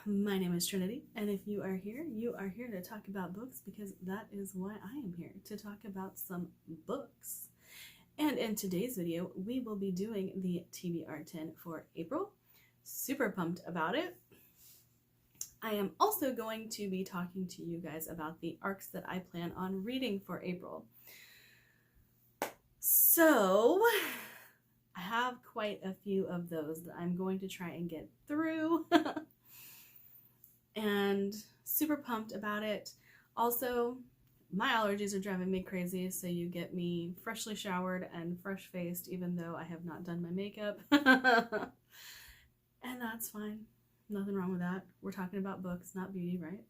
My name is Trinity, and if you are here to talk about books because that is why I am here, to talk about some books. And in today's video, we will be doing the TBR 10 for April. Super pumped about it. I am also going to be talking to you guys about the arcs that I plan on reading for April. So I have quite a few of those that I'm going to try and get through. And super pumped about it. Also, my allergies are driving me crazy, so you get me freshly showered and fresh faced even though I have not done my makeup. And that's fine. Nothing wrong with that. We're talking about books, not beauty, right?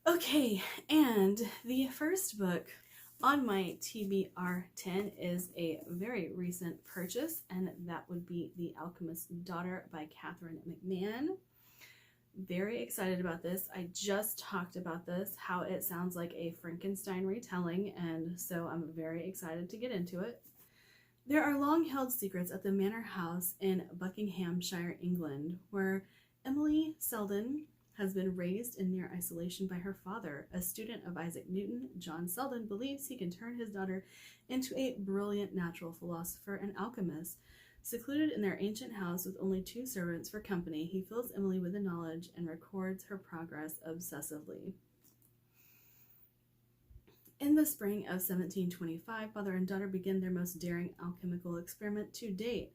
Okay, and the first book on my TBR 10 is a very recent purchase, and that would be The Alchemist Daughter by Catherine McMahon. Very excited about this. I just talked about this, how it sounds like a Frankenstein retelling, and so I'm very excited to get into it. There are long-held secrets at the manor house in Buckinghamshire, England, where Emily Selden has been raised in near isolation by her father. A student of Isaac Newton, John Selden believes he can turn his daughter into a brilliant natural philosopher and alchemist. Secluded in their ancient house with only 2 servants for company, he fills Emily with the knowledge and records her progress obsessively. In the spring of 1725, father and daughter begin their most daring alchemical experiment to date.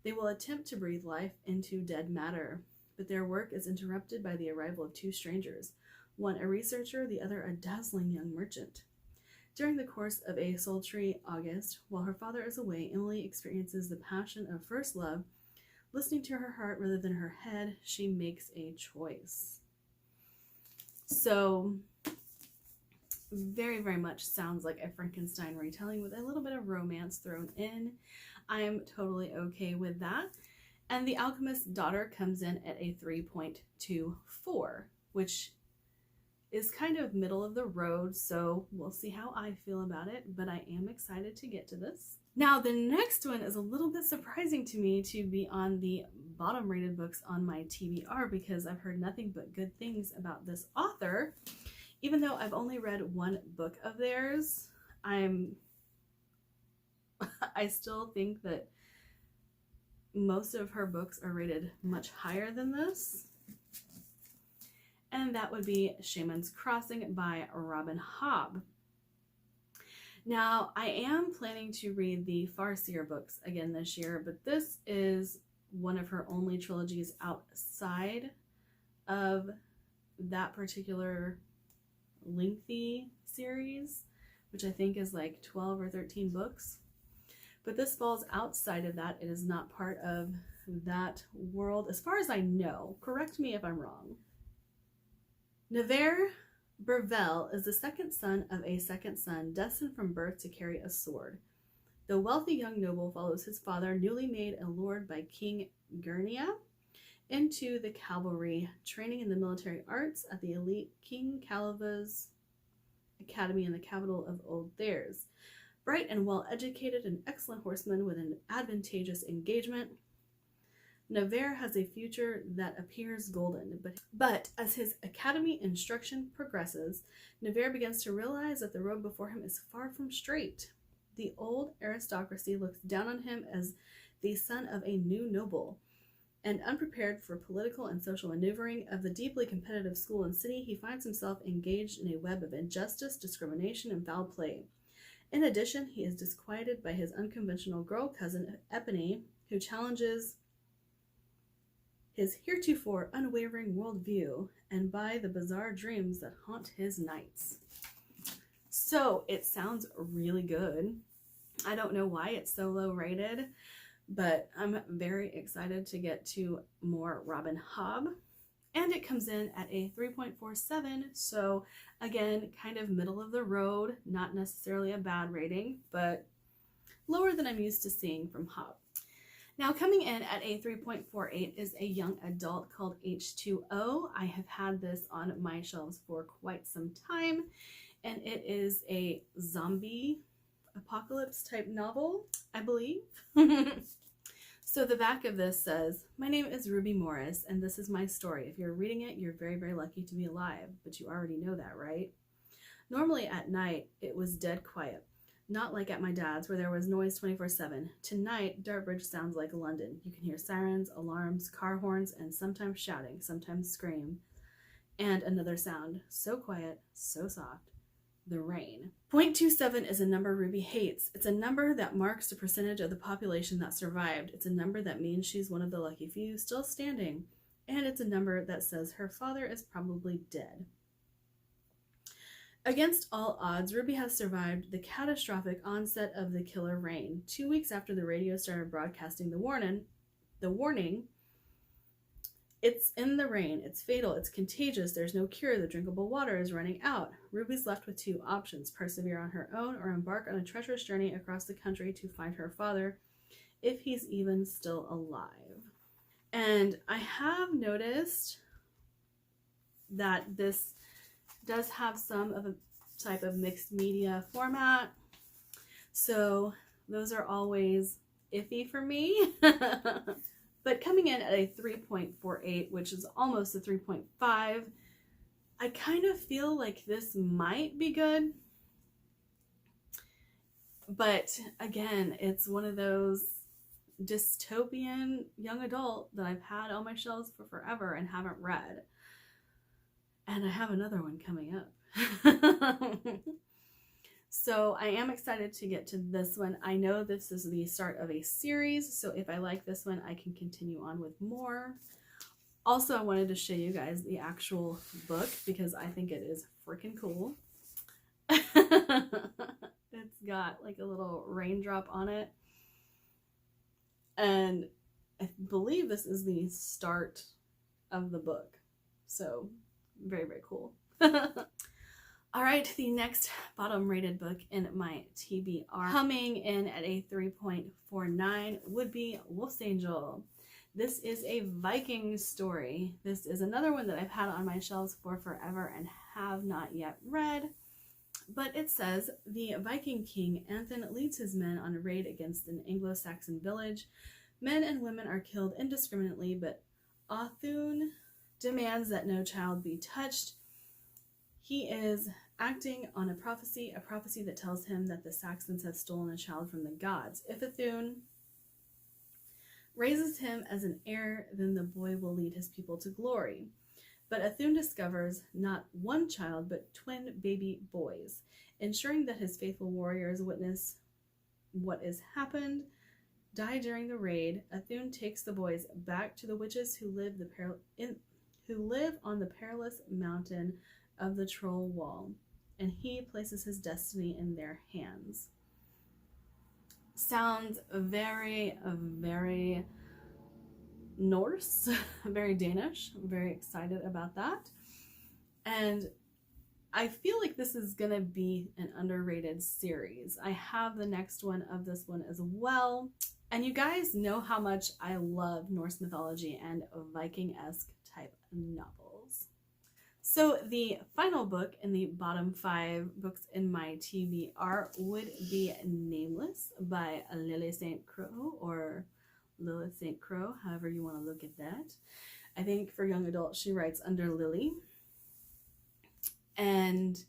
They will attempt to breathe life into dead matter, but their work is interrupted by the arrival of 2 strangers, one a researcher, the other a dazzling young merchant. During the course of a sultry August, while her father is away, Emily experiences the passion of first love. Listening to her heart rather than her head, she makes a choice. So, very, very much sounds like a Frankenstein retelling with a little bit of romance thrown in. I'm totally okay with that. And The Alchemist's Daughter comes in at a 3.24, which is kind of middle of the road, so we'll see how I feel about it, but I am excited to get to this. Now, the next one is a little bit surprising to me to be on the bottom rated books on my TBR because I've heard nothing but good things about this author. Even though I've only read 1 book of theirs, I still think that most of her books are rated much higher than this. And that would be Shamans Crossing by Robin Hobb. Now, I am planning to read the Farseer books again this year, but this is one of her only trilogies outside of that particular lengthy series, which I think is like 12 or 13 books. But this falls outside of that. It is not part of that world, as far as I know. Correct me if I'm wrong. Nevers Burvel is the second son of a second son, destined from birth to carry a sword. The wealthy young noble follows his father, newly made a lord by King Gurnia, into the cavalry, training in the military arts at the elite King Calava's academy in the capital of Old Theirs. Bright and well-educated, an excellent horseman with an advantageous engagement, Nevers has a future that appears golden, but as his academy instruction progresses, Nevers begins to realize that the road before him is far from straight. The old aristocracy looks down on him as the son of a new noble, and unprepared for political and social maneuvering of the deeply competitive school and city, he finds himself engaged in a web of injustice, discrimination, and foul play. In addition, he is disquieted by his unconventional girl cousin, Epony, who challenges his heretofore unwavering worldview, and by the bizarre dreams that haunt his nights. So it sounds really good. I don't know why it's so low rated, but I'm very excited to get to more Robin Hobb. And it comes in at a 3.47, so again, kind of middle of the road, not necessarily a bad rating, but lower than I'm used to seeing from Hobb. Now, coming in at a 3.48 is a young adult called H2O. I have had this on my shelves for quite some time, and it is a zombie apocalypse type novel, I believe. So the back of this says, "My name is Ruby Morris, and this is my story. If you're reading it, you're very, very lucky to be alive, but you already know that, right? Normally at night, it was dead quiet. Not like at my dad's, where there was noise 24/7. Tonight, Dartbridge sounds like London. You can hear sirens, alarms, car horns, and sometimes shouting, sometimes scream. And another sound, so quiet, so soft. The rain." .27 is a number Ruby hates. It's a number that marks the percentage of the population that survived. It's a number that means she's one of the lucky few still standing. And it's a number that says her father is probably dead. Against all odds, Ruby has survived the catastrophic onset of the killer rain. 2 weeks after the radio started broadcasting the warning, "It's in the rain. It's fatal. It's contagious. There's no cure. The drinkable water is running out." Ruby's left with two options: persevere on her own or embark on a treacherous journey across the country to find her father, if he's even still alive. And I have noticed that this does have some of a type of mixed media format, so those are always iffy for me. But coming in at a 3.48, which is almost a 3.5, I kind of feel like this might be good. But again, it's one of those dystopian young adult that I've had on my shelves for forever and haven't read. And I have another one coming up. So I am excited to get to this one. I know this is the start of a series, so if I like this one, I can continue on with more. Also, I wanted to show you guys the actual book because I think it is freaking cool. It's got like a little raindrop on it. And I believe this is the start of the book. So very, very cool. All right, the next bottom rated book in my TBR, coming in at a 3.49, would be Wolf's Angel. This is a Viking story. This is another one that I've had on my shelves for forever and have not yet read. But it says, the Viking king Anthon leads his men on a raid against an Anglo-Saxon village. Men and women are killed indiscriminately, but Othun demands that no child be touched. He is acting on a prophecy that tells him that the Saxons have stolen a child from the gods. If Othun raises him as an heir, then the boy will lead his people to glory. But Othun discovers not one child, but twin baby boys. Ensuring that his faithful warriors witness what has happened, die during the raid, Othun takes the boys back to the witches who live on the perilous mountain of the Troll Wall, and he places his destiny in their hands. Sounds very, very Norse, very Danish. I'm very excited about that. And I feel like this is gonna be an underrated series. I have the next one of this one as well. And you guys know how much I love Norse mythology and Viking-esque type novels. So the final book in the bottom 5 books in my TBR would be Nameless by Lily St. Croix, or Lilith St. Croix, however you want to look at that. I think for young adults she writes under Lily. And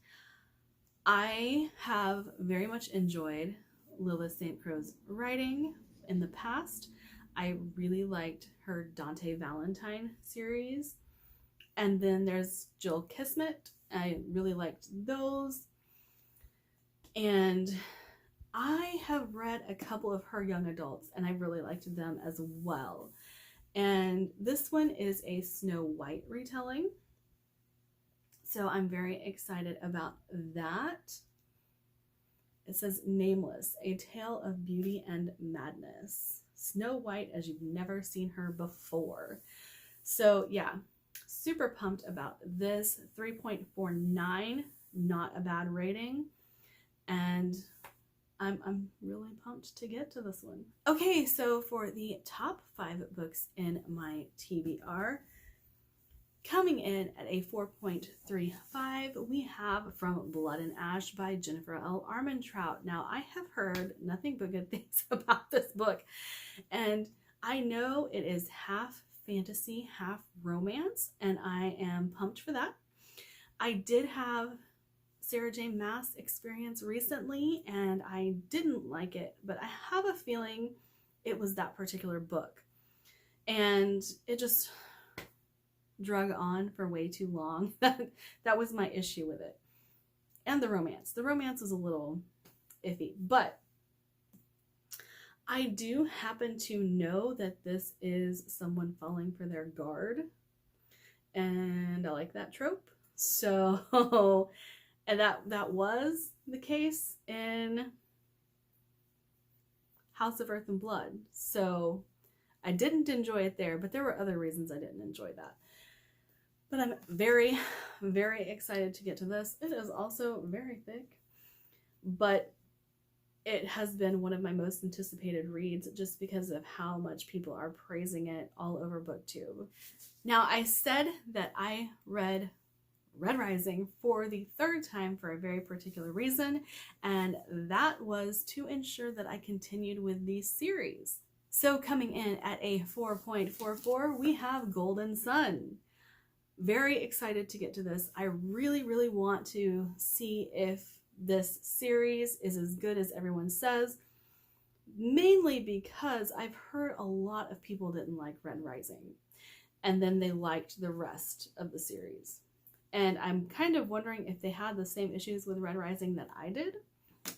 I have very much enjoyed Lilith St. Croix's writing in the past. I really liked her Dante Valentine series. And then there's Jill Kismet. I really liked those. And I have read a couple of her young adults and I really liked them as well. And this one is a Snow White retelling. So I'm very excited about that. It says Nameless, a tale of beauty and madness. Snow White as you've never seen her before. So yeah, super pumped about this. 3.49, not a bad rating. And I'm really pumped to get to this one. Okay, so for the top 5 books in my TBR, coming in at a 4.35, we have From Blood and Ash by Jennifer L. Armentrout. Now, I have heard nothing but good things about this book, and I know it is half fantasy, half romance, and I am pumped for that. I did have Sarah J. Maas experience recently, and I didn't like it, but I have a feeling it was that particular book. And it just drug on for way too long. That was my issue with it. And the romance. The romance was a little iffy, but I do happen to know that this is someone falling for their guard, and I like that trope. So, and that was the case in House of Earth and Blood. So I didn't enjoy it there, but there were other reasons I didn't enjoy that. But I'm very, very excited to get to this. It is also very thick, but it has been one of my most anticipated reads just because of how much people are praising it all over BookTube. Now, I said that I read Red Rising for the third time for a very particular reason, and that was to ensure that I continued with the series. So coming in at a 4.44, we have Golden Sun. Very excited to get to this. I really, really want to see if this series is as good as everyone says, mainly because I've heard a lot of people didn't like Red Rising, and then they liked the rest of the series. And I'm kind of wondering if they had the same issues with Red Rising that I did.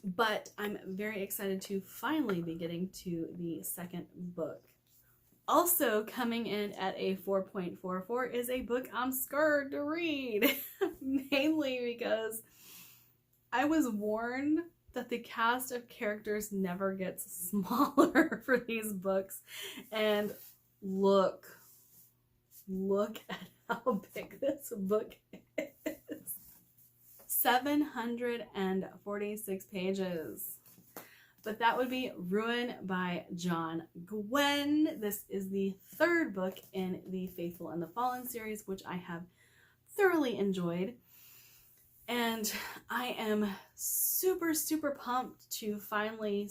But I'm very excited to finally be getting to the second book. Also coming in at a 4.44 is a book I'm scared to read. Mainly because I was warned that the cast of characters never gets smaller for these books. And look at how big this book is. 746 pages. But that would be Ruin by John Gwen. This is the third book in the Faithful and the Fallen series, which I have thoroughly enjoyed. And I am super, super pumped to finally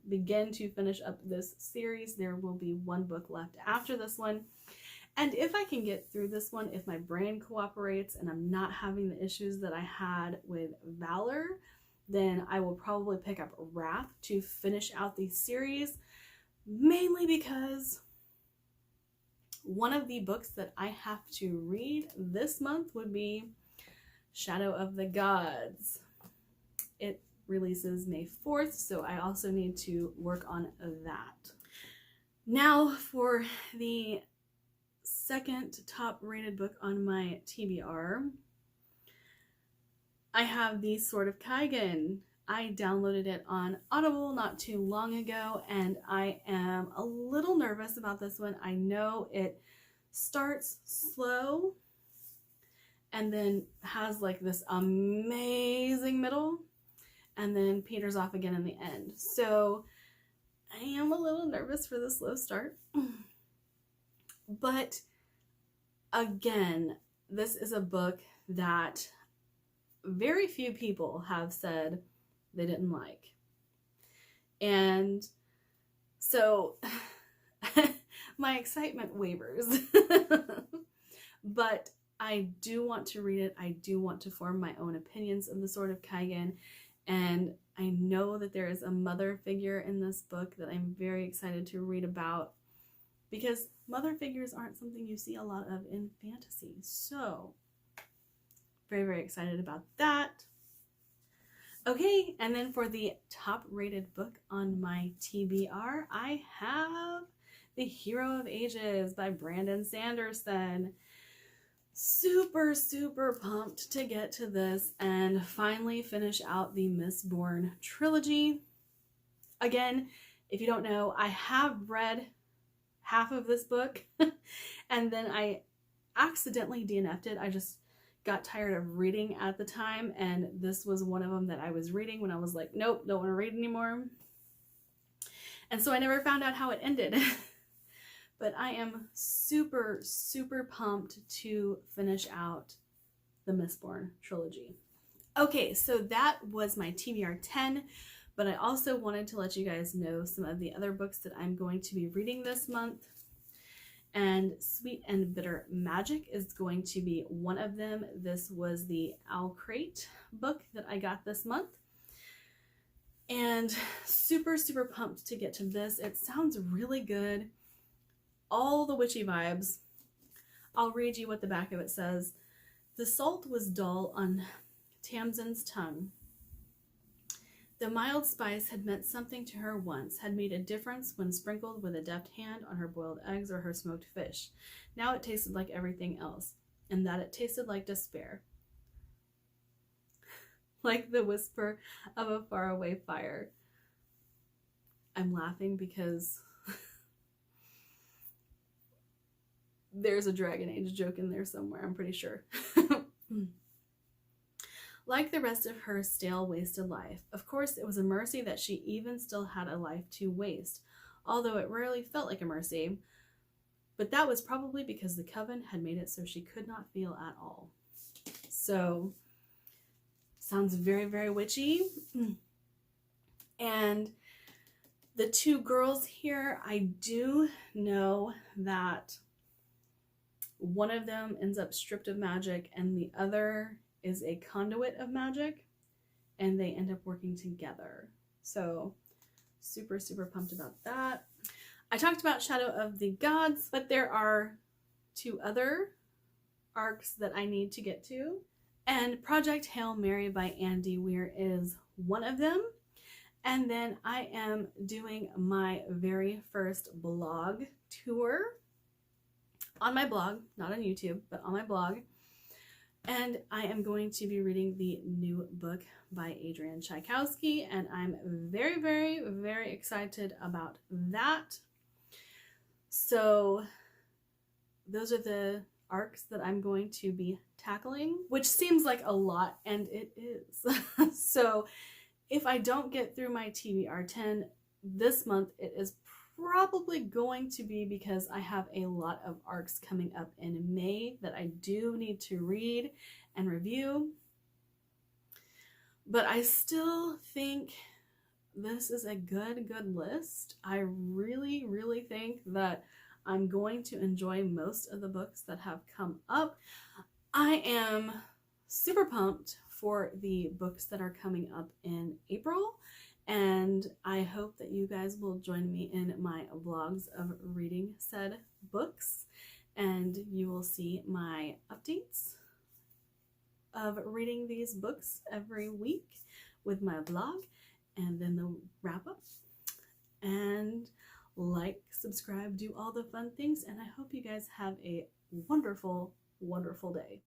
begin to finish up this series. There will be one book left after this one. And if I can get through this one, if my brain cooperates and I'm not having the issues that I had with Valor, then I will probably pick up Wrath to finish out the series, mainly because one of the books that I have to read this month would be Shadow of the Gods. It releases May 4th, so I also need to work on that. Now for the second top rated book on my TBR. I have The Sword of Kaigin. I downloaded it on Audible not too long ago, and I am a little nervous about this one. I know it starts slow and then has like this amazing middle and then peters off again in the end. So I am a little nervous for the slow start. But again, this is a book that very few people have said they didn't like. And so my excitement wavers. But I do want to read it. I do want to form my own opinions of The Sword of Kaigin. And I know that there is a mother figure in this book that I'm very excited to read about, because mother figures aren't something you see a lot of in fantasy. So very, very excited about that. Okay, and then for the top rated book on my TBR, I have The Hero of Ages by Brandon Sanderson. Super, super pumped to get to this and finally finish out the Mistborn trilogy. Again, if you don't know, I have read half of this book and then I accidentally DNF'd it. I just got tired of reading at the time, and this was one of them that I was reading when I was like, nope, don't want to read anymore. And so I never found out how it ended. But I am super, super pumped to finish out the Mistborn trilogy. Okay, so that was my TBR 10. But I also wanted to let you guys know some of the other books that I'm going to be reading this month. And Sweet and Bitter Magic is going to be one of them. This was the Alchemist book that I got this month. And super, super pumped to get to this. It sounds really good. All the witchy vibes. I'll read you what the back of it says. The salt was dull on Tamsin's tongue. The mild spice had meant something to her once, had made a difference when sprinkled with a deft hand on her boiled eggs or her smoked fish. Now it tasted like everything else, and that it tasted like despair. Like the whisper of a faraway fire. I'm laughing because there's a Dragon Age joke in there somewhere, I'm pretty sure. Like the rest of her stale, wasted life. Of course, it was a mercy that she even still had a life to waste, although it rarely felt like a mercy. But that was probably because the coven had made it so she could not feel at all. So, sounds very, very witchy. And the two girls here, I do know that one of them ends up stripped of magic and the other is a conduit of magic, and they end up working together. So super, super pumped about that. I talked about Shadow of the Gods, but there are two other arcs that I need to get to. And Project Hail Mary by Andy Weir is one of them. And then I am doing my very first blog tour on my blog, not on YouTube, but on my blog. And I am going to be reading the new book by Adrian Tchaikovsky, and I'm very, very, very excited about that. So those are the arcs that I'm going to be tackling, which seems like a lot, and it is. So if I don't get through my TBR 10 this month, it is probably going to be because I have a lot of arcs coming up in May that I do need to read and review. But I still think this is a good list. I really, really think that I'm going to enjoy most of the books that have come up. I am super pumped for the books that are coming up in April. And I hope that you guys will join me in my vlogs of reading said books, and you will see my updates of reading these books every week with my vlog, and then the wrap up. And like, subscribe, do all the fun things, and I hope you guys have a wonderful, wonderful day.